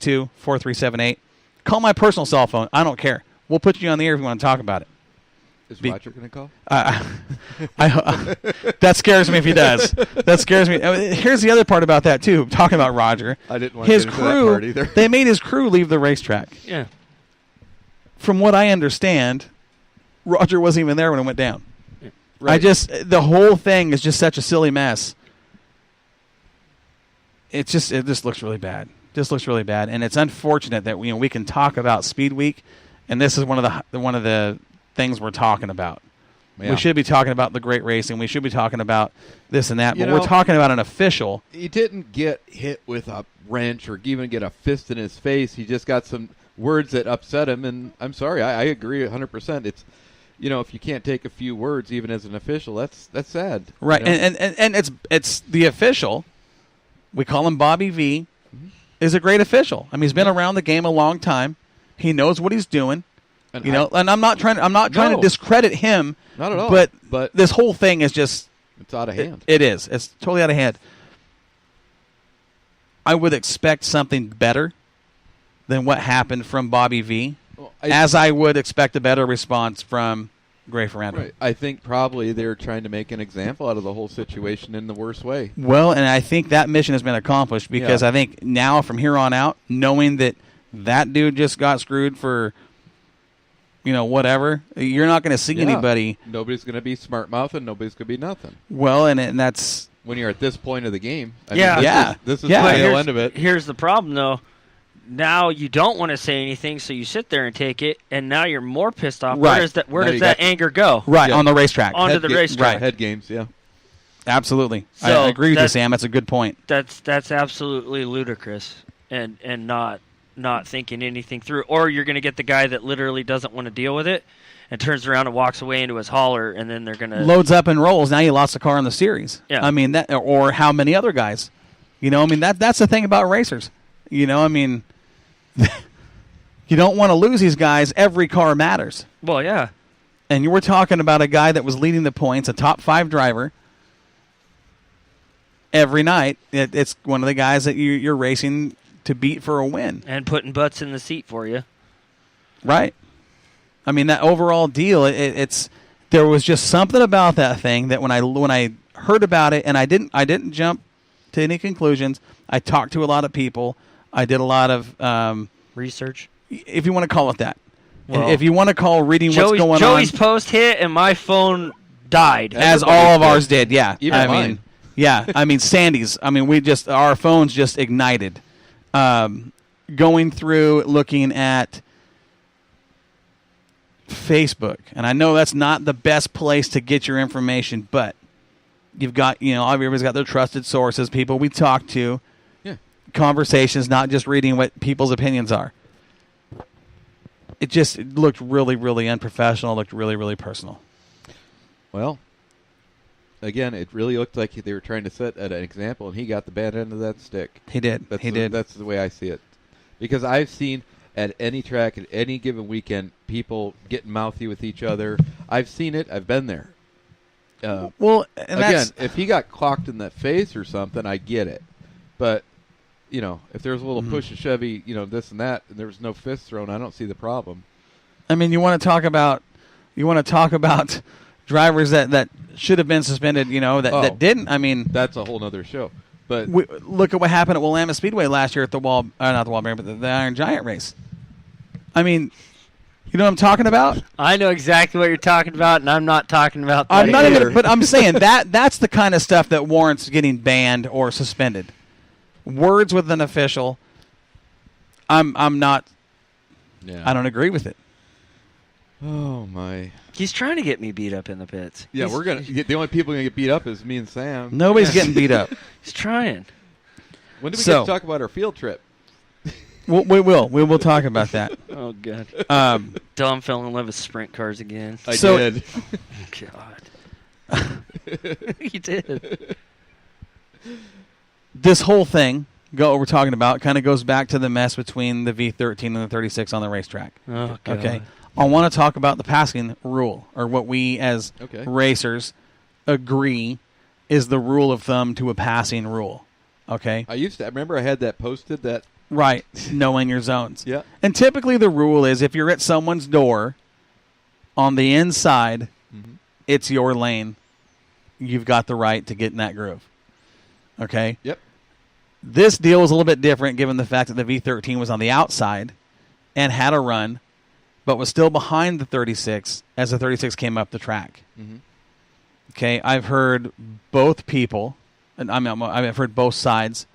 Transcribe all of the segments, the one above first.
652-4378. Call my personal cell phone. I don't care. We'll put you on the air if you want to talk about it. Is Roger going to call? That scares me if he does. That scares me. Here's the other part about that, too. Talking about Roger. I didn't want to get into that part either. They made his crew leave the racetrack. Yeah. From what I understand, Roger wasn't even there when it went down. Right. The whole thing is just such a silly mess. It just looks really bad. Just looks really bad, and it's unfortunate that we can talk about Speedweek, and this is one of the things we're talking about. Yeah. We should be talking about the great racing. We should be talking about this and that, but we're talking about an official. He didn't get hit with a wrench or even get a fist in his face. He just got some words that upset him, and I'm sorry, I agree 100%. It's if you can't take a few words even as an official, that's sad. Right, and it's the official. We call him Bobby V. Is a great official. I mean, he's been around the game a long time. He knows what he's doing. And and I'm not trying to discredit him. Not at all. But this whole thing is just it's out of hand. It is. It's totally out of hand. I would expect something better than what happened from Bobby V. Well, as I would expect a better response from Gray Ferando. Right. I think probably they're trying to make an example out of the whole situation in the worst way. Well, and I think that mission has been accomplished because I think now from here on out, knowing that dude just got screwed for whatever, you're not going to see anybody. Nobody's going to be smart mouth and nobody's going to be nothing. Well, and that's when you're at this point of the game. This is the tail end of it. Here's the problem, though. Now you don't want to say anything, so you sit there and take it, and now you're more pissed off. Right. Where does that anger go? Right, on the racetrack. Onto the racetrack. Right. Head games, yeah. Absolutely. So I agree with you, Sam. That's a good point. That's absolutely ludicrous and not thinking anything through. Or you're going to get the guy that literally doesn't want to deal with it and turns around and walks away into his hauler, and then they're going to... Loads up and rolls. Now you lost the car in the series. Yeah. I mean, or how many other guys? That's the thing about racers. You don't want to lose these guys. Every car matters. Well, yeah. And you were talking about a guy that was leading the points, a top 5 driver. Every night, it's one of the guys that you're racing to beat for a win. And putting butts in the seat for you. Right. I mean, that overall deal, there was just something about that thing that when I heard about it, and I didn't jump to any conclusions. I talked to a lot of people. I did a lot of research, if you want to call it that. Well, if you want to call reading what's going on. Joey's post hit and my phone died. As all of ours did, yeah. Even mine. I mean, Sandy's. I mean, our phones just ignited. Going through, looking at Facebook, and I know that's not the best place to get your information, but you've got, everybody's got their trusted sources, people we talk to. Conversations, not just reading what people's opinions are. It looked really, really unprofessional. It looked really, really personal. Well, again, it really looked like they were trying to set an example, and he got the bad end of that stick. He did. That's the way I see it. Because I've seen at any track, at any given weekend, people getting mouthy with each other. I've seen it. I've been there. Again, if he got clocked in the face or something, I get it. But if there's a little push and Chevy, this and that, and there was no fist thrown, I don't see the problem. I mean, you want to talk about drivers that should have been suspended, that didn't. I mean, that's a whole other show. But look at what happened at Willamette Speedway last year at not the Wallabanger, but the Iron Giant race. I mean, you know what I'm talking about? I know exactly what you're talking about, and I'm not talking about that. I'm not even, but I'm saying that's the kind of stuff that warrants getting banned or suspended. Words with an official, I'm not. Yeah. I don't agree with it. Oh my! He's trying to get me beat up in the pits. Yeah, we're gonna. The only people gonna get beat up is me and Sam. Nobody's getting beat up. He's trying. When do we get to talk about our field trip? We will. We will talk about that. Oh God. Dom fell in love with sprint cars again. I did. God. He did. This whole thing we're talking about kind of goes back to the mess between the V13 and the 36 on the racetrack. Oh, God. Okay. I want to talk about the passing rule, or what we as racers agree is the rule of thumb to a passing rule. Okay. I remember I had that posted that Right, knowing your zones. Yeah. And typically the rule is if you're at someone's door on the inside, it's your lane. You've got the right to get in that groove. Okay? Yep. This deal was a little bit different given the fact that the V13 was on the outside and had a run, but was still behind the 36 as the 36 came up the track. Okay, I've heard both people, and I've heard both sides.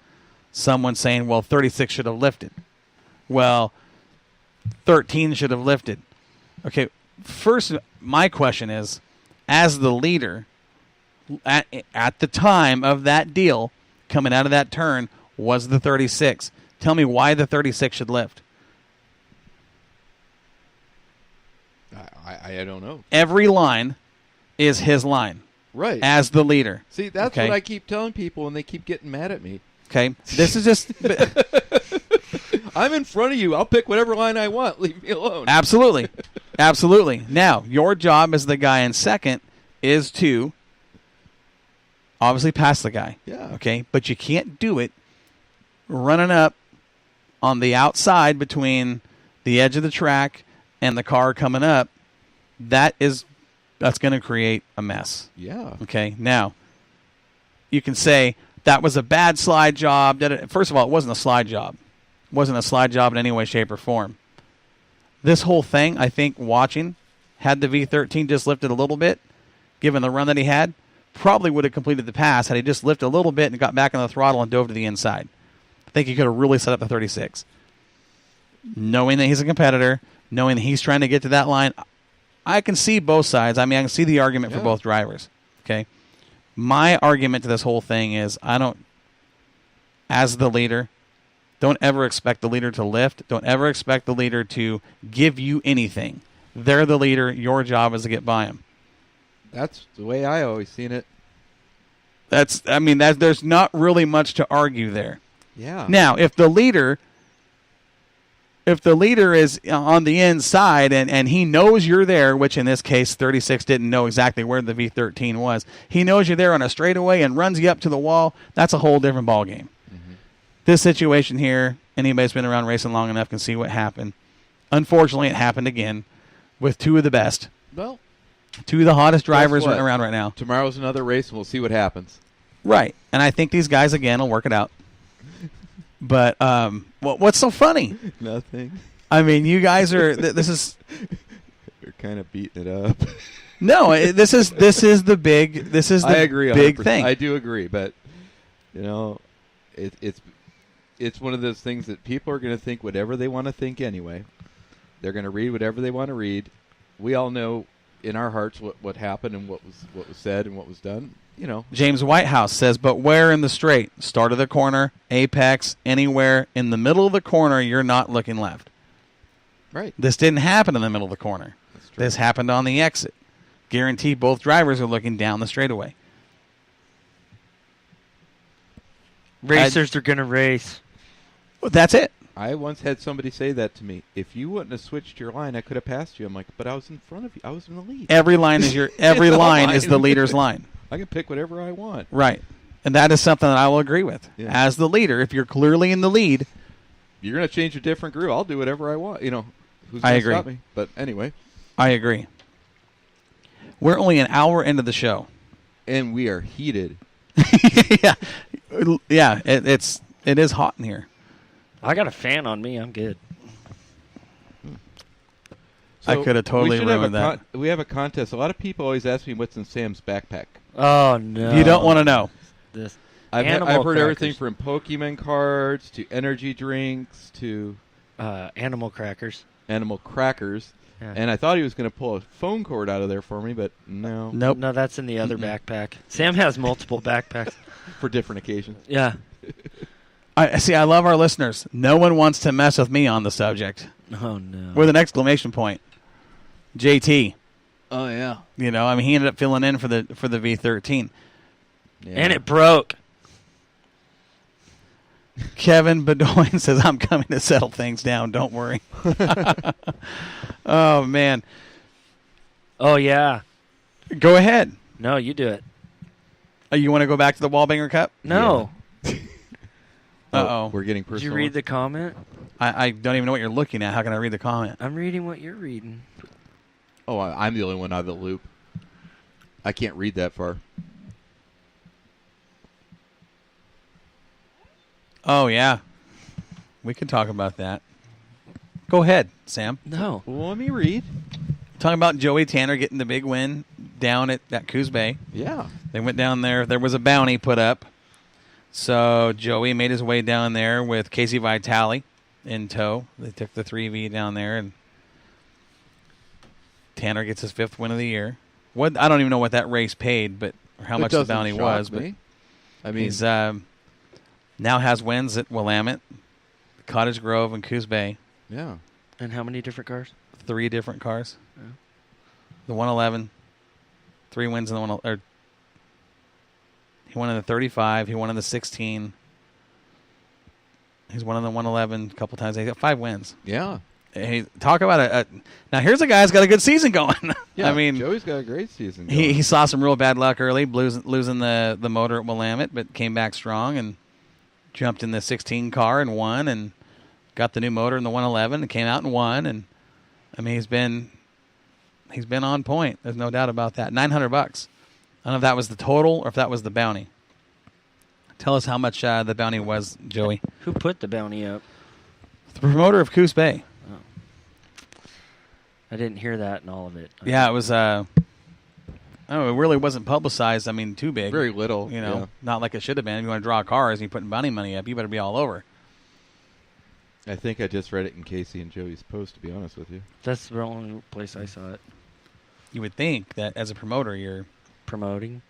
Someone saying, well, 36 should have lifted. Well, 13 should have lifted. Okay, first, my question is, as the leader, at the time of that deal, coming out of that turn, was the 36. Tell me why the 36 should lift. I don't know. Every line is his line. Right. As the leader. See, that's what I keep telling people, and they keep getting mad at me. Okay, this is just... I'm in front of you. I'll pick whatever line I want. Leave me alone. Absolutely. Absolutely. Now, your job as the guy in second is to obviously pass the guy. Yeah. Okay, but you can't do it running up on the outside between the edge of the track and the car coming up. That's going to create a mess. Yeah. Okay, now, you can say that was a bad slide job. First of all, it wasn't a slide job. It wasn't a slide job in any way, shape, or form. This whole thing, I think, watching, had the V13 just lifted a little bit, given the run that he had, probably would have completed the pass had he just lifted a little bit and got back on the throttle and dove to the inside. I think he could have really set up the 36. Knowing that he's a competitor, knowing that he's trying to get to that line, I can see both sides. I mean, I can see the argument for both drivers. Okay, my argument to this whole thing is as the leader, don't ever expect the leader to lift. Don't ever expect the leader to give you anything. They're the leader. Your job is to get by them. That's the way I always seen it. There's not really much to argue there. Yeah. Now, if the leader is on the inside and he knows you're there, which in this case 36 didn't know exactly where the V13 was, he knows you're there on a straightaway and runs you up to the wall, that's a whole different ballgame. This situation here, anybody who's been around racing long enough can see what happened. Unfortunately, it happened again with two of the best. Well, two of the hottest drivers around right now. Tomorrow's another race, and we'll see what happens. Right. And I think these guys, again, will work it out. But what's so funny? Nothing. I mean, you guys are. This is. They're kind of beating it up. No, this is the big. This is the I agree. big 100%. thing. I do agree, but it's one of those things that people are going to think whatever they want to think anyway. They're going to read whatever they want to read. We all know in our hearts what happened and what was said and what was done. James Whitehouse says, but where in the straight? Start of the corner, apex, anywhere. In the middle of the corner, you're not looking left. Right. This didn't happen in the middle of the corner. That's true. This happened on the exit. Guarantee both drivers are looking down the straightaway. Racers are going to race. Well, that's it. I once had somebody say that to me. If you wouldn't have switched your line, I could have passed you. I'm like, but I was in front of you. I was in the lead. Every line is line is the leader's line. I can pick whatever I want. Right. And that is something that I will agree with. Yeah. As the leader, if you're clearly in the lead, you're going to change a different groove. I'll do whatever I want. Who's going I to agree. stop me? But anyway. I agree. We're only an hour into the show. And we are heated. Yeah. It is hot in here. I got a fan on me. I'm good. So I could have totally ruined that. We have a contest. A lot of people always ask me what's in Sam's backpack. Oh, no. You don't want to know. I've heard everything from Pokemon cards to energy drinks to animal crackers. Animal crackers. Yeah. And I thought he was going to pull a phone cord out of there for me, but no. Nope. No, that's in the other backpack. Sam has multiple backpacks. For different occasions. Yeah. I love our listeners. No one wants to mess with me on the subject. Oh, no. With an exclamation point. JT. Oh, yeah. He ended up filling in for the V13. Yeah. And it broke. Kevin Bedoin says, I'm coming to settle things down. Don't worry. Oh, man. Oh, yeah. Go ahead. No, you do it. You want to go back to the Wallabanger Cup? No. Uh-oh. We're getting Did personal. you read the comment? I don't even know what you're looking at. How can I read the comment? I'm reading what you're reading. Oh, I'm the only one out of the loop. I can't read that far. Oh, yeah. We can talk about that. Go ahead, Sam. No. Well, let me read. Talking about Joey Tanner getting the big win down at Coos Bay. Yeah. They went down there. There was a bounty put up. So Joey made his way down there with Casey Vitale in tow. They took the 3V down there, and Tanner gets his 5th win of the year. What I don't even know what that race paid, but or how much the bounty was. But I mean, he's now has wins at Willamette, Cottage Grove, and Coos Bay. Yeah. And how many different cars? 3 different cars. Yeah. The 111, 3 wins in the 1. Or he won in the 35. He won in the 16. He's won in the 111 a couple times. He got 5 wins. Yeah. Hey, talk about a now. Here's a guy who's got a good season going. Yeah. I mean, Joey's got a great season going. he saw some real bad luck early, losing the motor at Willamette, but came back strong and jumped in the 16 car and won, and got the new motor in the 111 and came out and won. And I mean, he's been on point. There's no doubt about that. $900. I don't know if that was the total or if that was the bounty. Tell us how much the bounty was, Joey. Who put the bounty up? The promoter of Coos Bay. I didn't hear that in all of it. Yeah, it was. I don't know, it really wasn't publicized. I mean, too big. Very little. You know, yeah. not like it should have been. If you want to draw cars and you're putting bounty money up, you better be all over. I think I just read it in Casey and Joey's post, to be honest with you. That's the only place I saw it. You would think that as a promoter, you're Promoting.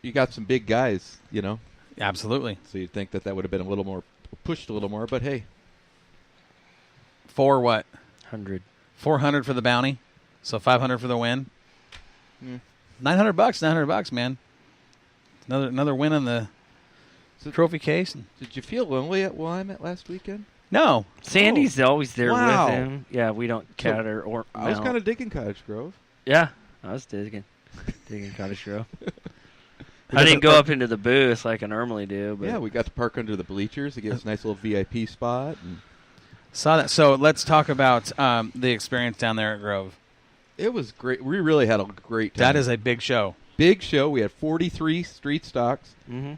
You got some big guys, you know, absolutely so you'd think that would have been a little more, pushed a little more, but hey. for what? 100. 400 for the bounty, so 500 for the win. $900, $900, man. Another win on the trophy case. Did you feel lonely at Willamette last weekend? No, Sandy's always there Wow. with him. Yeah, we don't cater or I was mount. kind of digging Cottage Grove. Yeah, I was digging Cottage Grove. I didn't go up into the booth like I normally do. But Yeah, we got to park under the bleachers to get us a nice little VIP spot. And saw that. So let's talk about the experience down there at Grove. it was great. We really had a great time. That is a big show. Big show. We had 43 street stocks. Mm-hmm.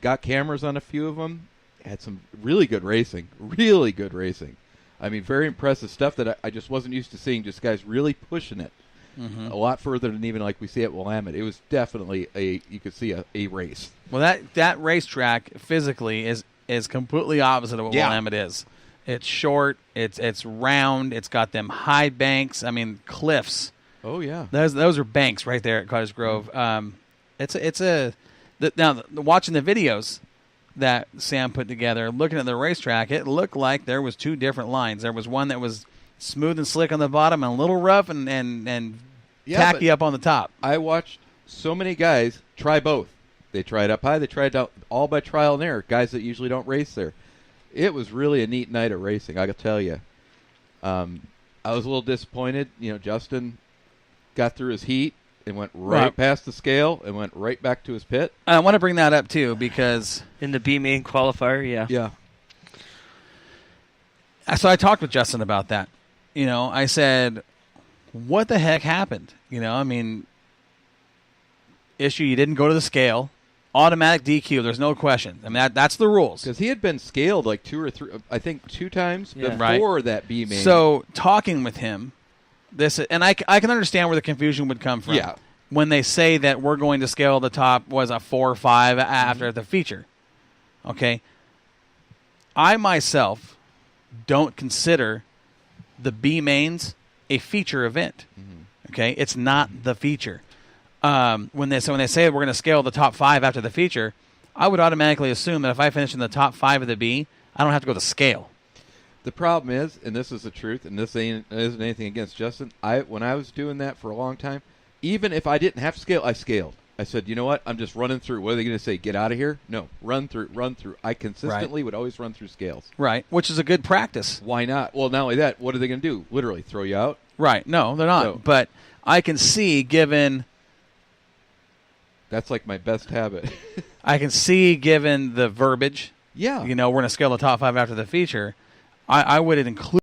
Got cameras on a few of them. Had some really good racing. Really good racing. I mean, very impressive stuff that I just wasn't used to seeing. Just guys really pushing it a lot further than even like we see at Willamette. It was definitely you could see a race. Well, that racetrack physically is completely opposite of what Willamette is. It's short. It's round. It's got them high banks. I mean, cliffs. Oh yeah, Those are banks right there at Cottage Grove. Now watching the videos that Sam put together, looking at the racetrack, it looked like there was 2 different lines. There was one that was smooth and slick on the bottom and a little rough and tacky up on the top. I watched so many guys try both. They tried up high. They tried down, all by trial and error. Guys that usually don't race there. It was really a neat night of racing, I can tell you. I was a little disappointed. You know, Justin got through his heat and went right past the scale and went right back to his pit. I want to bring that up, too, because In the B main qualifier, yeah. Yeah. So I talked with Justin about that. You know, I said, what the heck happened? You know, I mean, issue, you didn't go to the scale. Automatic DQ, there's no question. I mean, that's the rules. Because he had been scaled like 2 or 3, I think 2 times before that B main. So talking with him, and I can understand where the confusion would come from. Yeah. When they say that we're going to scale the top was a 4 or 5 after the feature. Okay. I myself don't consider the B mains a feature event. Okay, it's not the feature. When they say we're going to scale the top 5 after the feature, I would automatically assume that if I finish in the top 5 of the B, I don't have to go to scale. The problem is, and this is the truth, and this isn't anything against Justin, when I was doing that for a long time, even if I didn't have to scale, I scaled. I said, you know what? I'm just running through. What are they going to say? Get out of here? No. Run through. I consistently would always run through scales. Right, which is a good practice. Why not? Well, not only that, what are they going to do? Literally throw you out? Right. No, they're not. So, but I can see, given... That's like my best habit. I can see, given the verbiage Yeah. we're going to scale the top 5 after the feature. I would include